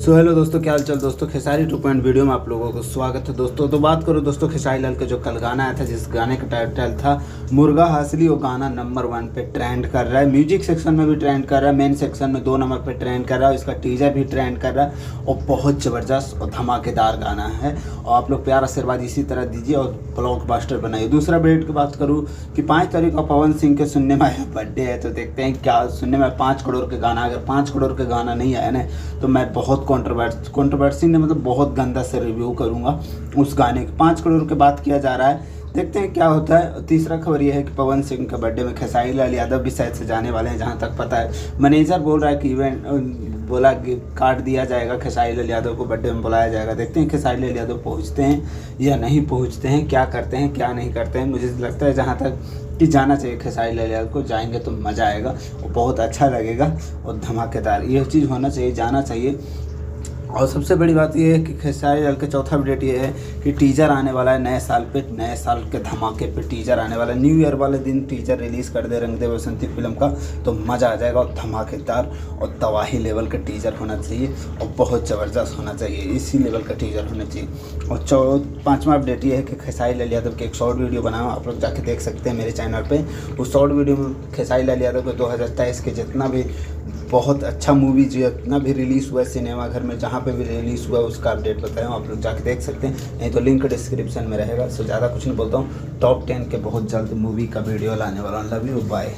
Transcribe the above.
So hello दोस्तों, क्या हाल चाल दोस्तों। खेसारी 2 वीडियो में आप लोगों को स्वागत है दोस्तों। तो बात करो दोस्तों खेसारी लाल का जो कल गाना आया था, जिस गाने का टाइटल था मुर्गा हासली, वो गाना नंबर 1 पे ट्रेंड कर रहा है। म्यूजिक सेक्शन में भी ट्रेंड कर रहा है, मेन सेक्शन में 2 नंबर पे ट्रेंड कर रहा है। इसका टीजर भी ट्रेंड कर रहा है और बहुत ज़बरदस्त और धमाकेदार गाना है। और आप लोग प्यार आशीर्वाद इसी तरह दीजिए और ब्लॉकबस्टर बनाइए। दूसरा अपडेट की बात करूँ कि 5 तारीख को पवन सिंह के सुनने में आया बर्थडे है, तो देखते हैं क्या सुनने में 5 करोड़ के गाना। अगर 5 करोड़ के गाना नहीं आया ना तो मैं बहुत कंट्रोवर्सी ने मतलब बहुत गंदा से रिव्यू करूंगा उस गाने के। 5 करोड़ की बात किया जा रहा है, देखते हैं क्या होता है। तीसरा खबर यह है कि पवन सिंह का बर्थडे में खेसारी लाल यादव भी शायद से जाने वाले हैं, जहां तक पता है। मैनेजर बोल रहा है कि इवेंट बोला कि कार्ड दिया जाएगा, खेसारी लाल यादव को बर्थडे में बुलाया जाएगा। देखते हैं खेसारी लाल यादव पहुंचते हैं या नहीं पहुंचते हैं, क्या करते हैं क्या नहीं करते हैं। मुझे लगता है जहाँ तक कि जाना चाहिए खेसारी लाल यादव को। जाएंगे तो मज़ा आएगा और बहुत अच्छा लगेगा और धमाकेदार ये चीज़ होना चाहिए, जाना चाहिए। और सबसे बड़ी बात यह है कि खेसारी लाल का चौथा अपडेट ये है कि टीजर आने वाला है नए साल पे। नए साल के धमाके पे टीजर आने वाला है। न्यू ईयर वाले दिन टीजर रिलीज़ कर दे रंग दे बसंती फिल्म का, तो मज़ा आ जाएगा। और धमाकेदार और तबाही लेवल का टीजर होना चाहिए और बहुत ज़बरदस्त होना चाहिए, इसी लेवल का टीजर होना चाहिए। और पाँचवा अपडेट ये है कि खेसारी लाल यादव के एक शॉर्ट वीडियो बनाया, आप लोग जाके देख सकते हैं मेरे चैनल पर। उस शॉर्ट वीडियो में खेसारी लाल यादव को 2023 के जितना भी बहुत अच्छा मूवी जितना भी रिलीज़ हुआ है सिनेमाघर में, जहाँ पे भी रिलीज़ हुआ है उसका अपडेट बताया हूँ, आप लोग जाके देख सकते हैं। नहीं तो लिंक डिस्क्रिप्शन में रहेगा। सो ज़्यादा कुछ नहीं बोलता हूँ। टॉप 10 के बहुत जल्द मूवी का वीडियो लाने वाला हूँ। Love you, bye.